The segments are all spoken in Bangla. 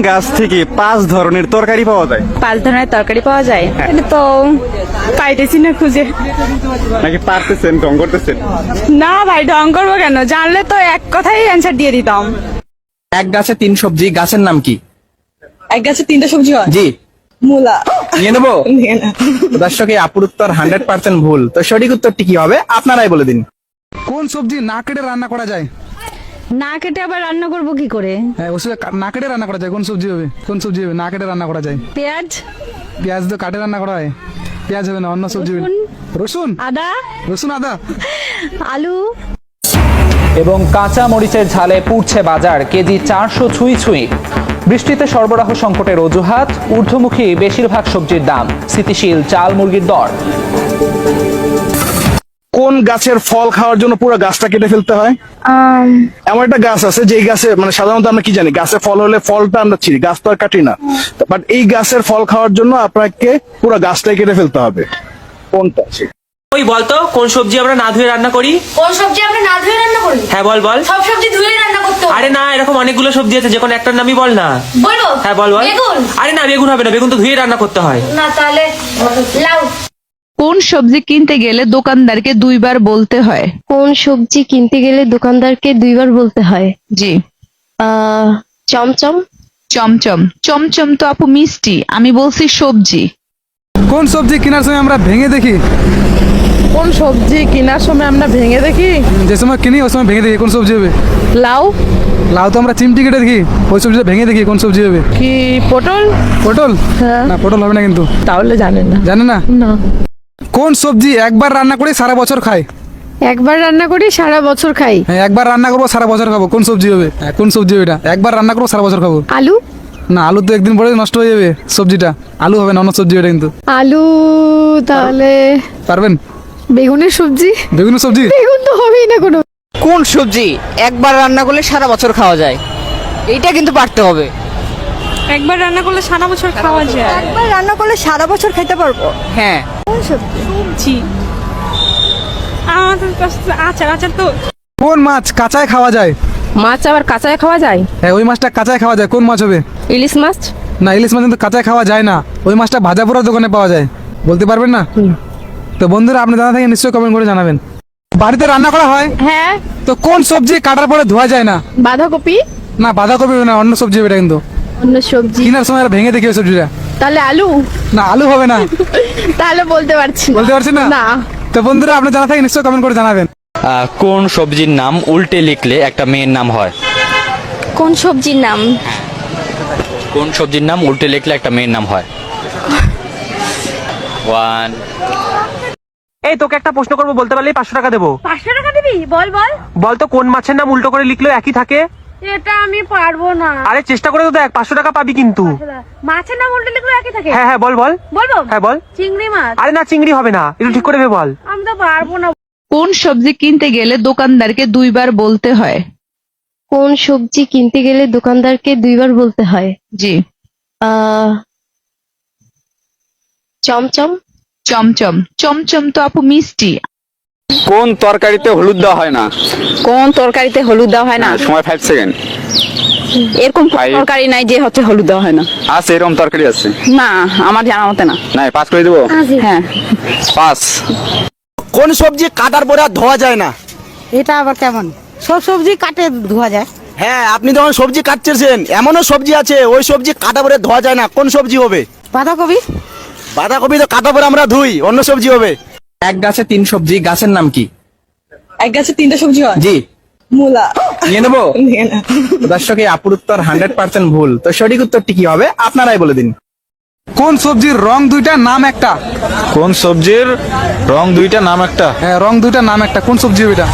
গাছ থেকে 5 ধরনের তরকারি পাওয়া যায়? 5 ধরনের তরকারি পাওয়া যায়? এটা তো পাইতেছি না খুঁজে। নাকি পারতেছেন, ঢং করতেছেন? না ভাই, ঢং করবো কেন? জানলে তো এক কথাই অ্যান্সার দিয়ে দিতাম। এক গাছে 3 সবজি, গাছের নাম কি? এক গাছে 3টা সবজি হয়? জি। মূলা। নিয়ে নেবো? নিয়ে না। দর্শক, এই আপুর উত্তর 100% ভুল। তো সঠিক উত্তরটি কি হবে আপনারাই বলে দিন। কোন সবজি না কেটে রান্না করা যায়? না কেটে আবার রান্না করব কি করে? হ্যাঁ, ওসব না কেটে রান্না করা যায়। কোন সবজি হবে? কোন সবজি হবে না কেটে রান্না করা যায়? পেঁয়াজ, পেঁয়াজ তো কাটে রান্না করা হয়। পেঁয়াজ হবে না, অন্য সবজি হবে। রসুন। আদা, রসুন, আদা। আলু। এবং কাঁচা মরিচের ঝালে পুড়ছে বাজার, কেজি 400 ছুঁই ছুঁই। বৃষ্টিতে সরবরাহ সংকটের অজুহাত, ঊর্ধ্বমুখী বেশিরভাগ সবজির দাম, স্থিতিশীল চাল মুরগির দর। কোন গাছের ফল খাওয়ার জন্য পুরো গাছটা কেটে ফেলতে হয়? এমন একটা গাছ আছে যে গাছে মানে সাধারণত আমরা কি জানি, গাছে ফল হলে ফলটা আমরা ছিঁড়ি, গাছ তো আর কাটি না। বাট এই গাছের ফল খাওয়ার জন্য আপনাকে পুরো গাছটাই কেটে ফেলতে হবে। কোনটা? ওই বলতো কোন সবজি আমরা না ধুয়ে রান্না করি? কোন সবজি আমরা না ধুয়ে রান্না করি? হ্যাঁ বল বল। সব সবজি ধুয়ে রান্না করতে হয়। আরে না, এরকম অনেকগুলো সবজি আছে, যে কোনো একটার নামই বল না। বলবো? হ্যাঁ বল বল। বেগুন? আরে না, বেগুন হবে না, বেগুন তো ধুয়ে রান্না করতে হয়। না, তাহলে লাউ। কোন সবজি কিনতে গেলে দোকানদারকে 2 বার বলতে হয়? কোন সবজি কিনতে গেলে দোকানদারকে 2 বার বলতে হয়? জি। চমচম। চমচম। চমচম তো আপু মিষ্টি, আমি বলছি সবজি। কোন সবজি কেনার সময় আমরা ভেঙে দেখি? কোন সবজি কেনার সময় আমরা ভেঙে দেখি? যে সময় কিনি ওই সময় ভেঙে দেখি কোন সবজি হবে। লাউ। লাউ তো আমরা চিমটি কেটে দেখি, ওই সবজিটা ভেঙে দেখি কোন সবজি হবে। কি পটল? পটল? না, পটল হবে না কিন্তু। তাহলে জানেন না? জানে না? না। কোন সবজি একবার রান্না করে সারা বছর খায়? একবার রান্না করি সারা বছর খাই? হ্যাঁ, একবার রান্না করবো সারা বছর খাবো। কোন সবজি হবে? হ্যাঁ, কোন সবজি হবে এটা? একবার রান্না করবো সারা বছর খাবো। আলু। না, আলু তো একদিন পরে নষ্ট হয়ে যাবে সবজিটা। আলু হবে না, অন্য সবজি এটা কিন্তু। আলু তাহলে পারবেন? বেগুনের সবজি। বেগুনের সবজি? বেগুন তো হবেই না কোনো। কোন সবজি একবার রান্না করলে সারা বছর খাওয়া যায়? এইটা কিন্তু পারতে হবে। একবার রান্না করলে সারা বছর খাওয়া যায়? একবার রান্না করলে সারা বছর খেতে পারবো? হ্যাঁ। কোন সবজি? সবজি আমাদের কাছে আচার। আচার তো। কোন মাছ কাঁচায় খাওয়া যায়? মাছ আবার কাঁচায় খাওয়া যায়? হ্যাঁ, ওই মাছটা কাঁচায় খাওয়া যায়। কোন মাছ হবে? ইলিশ মাছ। না, ইলিশ মাছ কিন্তু কাঁচায় খাওয়া যায় না, ওই মাছটা ভাজা পোড়া দোকানে পাওয়া যায়। বলতে পারবেন না? তো বন্ধুরা, আপনি জানা থাকে নিশ্চয়ই কমেন্ট করে জানাবেন। বাড়িতে রান্না করা হয়, হ্যাঁ। তো কোন সবজি কাটার পরে ধোয়া যায় না? বাঁধাকপি। না, বাঁধাকপি হবে না, অন্য সবজি হবে এটা কিন্তু। অন্য সবজি কেনার সময় আর ভেঙে দেখি ওই সবজিটা। তাহলে আলু। না, আলু হবে না। তাহলে বলতে পারছি না। বলতে পারছেন না? না। তো বন্ধুরা, আপনি জানা থাকে নিশ্চয়ই কমেন্ট করে জানাবেন। কোন সবজির নাম উল্টে লিখলে একটা মেয়ের নাম হয়? কোন সবজির নাম? কোন সবজির নাম উল্টে লিখলে একটা মেয়ের নাম হয়? 1 এই তোকে একটা প্রশ্ন করবো, বলতে পারলেই 500 টাকা দেবো। 500 টাকা দিবি? বল বল। বলতো কোন মাছের নাম উল্টো করে লিখলেও একই থাকে? এটা আমি পারবো না। আরে চেষ্টা করে তো দেখ, 500 টাকা পাবি কিন্তু। মাছের নাম উল্টে লিখলে একই থাকে? হ্যাঁ হ্যাঁ, বল বল। বলবো? হ্যাঁ বল। চিংড়ি মাছ। আরে না, চিংড়ি হবে না, একটু ঠিক করে ভেবে বল। আমি তো পারবো না। কোন সবজি কিনতে গেলে দোকানদারকে 2 বার বলতে হয়? কোন সবজি কিনতে গেলে দোকানদারকে 2 বার বলতে হয়? জি। চমচম। চমচম। চমচম তো আপু মিষ্টি। কোন তরকারিতে হলুদ দেওয়া হয় না? কোন তরকারিতে হলুদ দেওয়া হয় না? সময় 5 সেকেন্ড। এরকম তরকারি নাই যে হচ্ছে হলুদ দেওয়া হয় না। আছে, এরকম তরকারি আছে। না, আমার জানা মতে না। নাই, 5 করে দেবো। হ্যাঁ। 5। কোন সবজি কাটার পরে আর ধোয়া যায় না? এটা আবার কেমন? সব সবজি কাটে ধোয়া যায়। হ্যাঁ, আপনি যখন সবজি কাটছেন, এমনও সবজি আছে ওই সবজি কাটা পরে ধোয়া যায় না। কোন সবজি হবে? বাঁধাকপি। বাঁধাকপি তো কাটা পরে আমরা ধুই, অন্য সবজি হবে। এক গাছে 3 সবজি, গাছের নাম কি? এক গাছে 3টা সবজি হয়? জি। মূলা। নিয়ে নেবো? নিয়ে না। দর্শক, এই আপুর উত্তর 100% ভুল। তো সঠিক উত্তরটি কি হবে আপনারাই বলে দিন। কোন সবজির রং 2টা নাম একটা? কোন সবজির রং 2টা নাম একটা? হ্যাঁ, রং 2টা নাম একটা। কোন সবজি হবে এটা?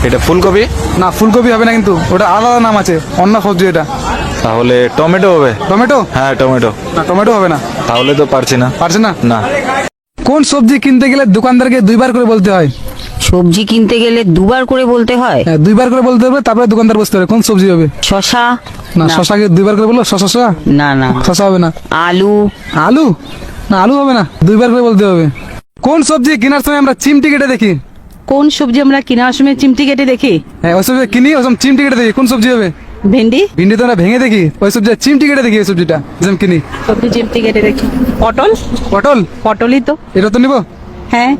এটা ফুলকপি? না, ফুলকপি হবে না কিন্তু, ওটা আলাদা নাম আছে, অন্য সবজি এটা। তাহলে টমেটো হবে? টমেটো? হ্যাঁ, টমেটো। না, টমেটো হবে না। তাহলে তো পারছি না। পারছে না? না। কোন সবজি কিনতে গেলে দোকানদারকে 2 বার করে বলতে হয়? সবজি কিনতে গেলে 2 বার করে বলতে হয়? হ্যাঁ, 2 বার করে বলতে হবে, তারপরে দোকানদার বসতে হবে। কোন সবজি হবে? শশা। না, শশাকে 2 বার করে বললো শশা? না না। শশা হবে না। আলু। আলু? না, আলু হবে না, 2 বার করে বলতে হবে। কোন সবজি কেনার সময় আমরা চিমটি কেটে দেখি? কোন সবজি আমরা কেনার সময় চিমটি কেটে দেখি? হ্যাঁ, ওই সবজি কিনি ওই সময় চিমটি কেটে দেখি। কোন সবজি হবে? ভেন্ডি ভিন্ডি তো আমরা ভেঙে দেখি, ওই সবজি চিমটি কেটে দেখি, ওই সবজিটা যেমন কিনি। সবজি চিমটি কেটে দেখি। পটল পটল, পটলই তো। এটা তো নিবো। হ্যাঁ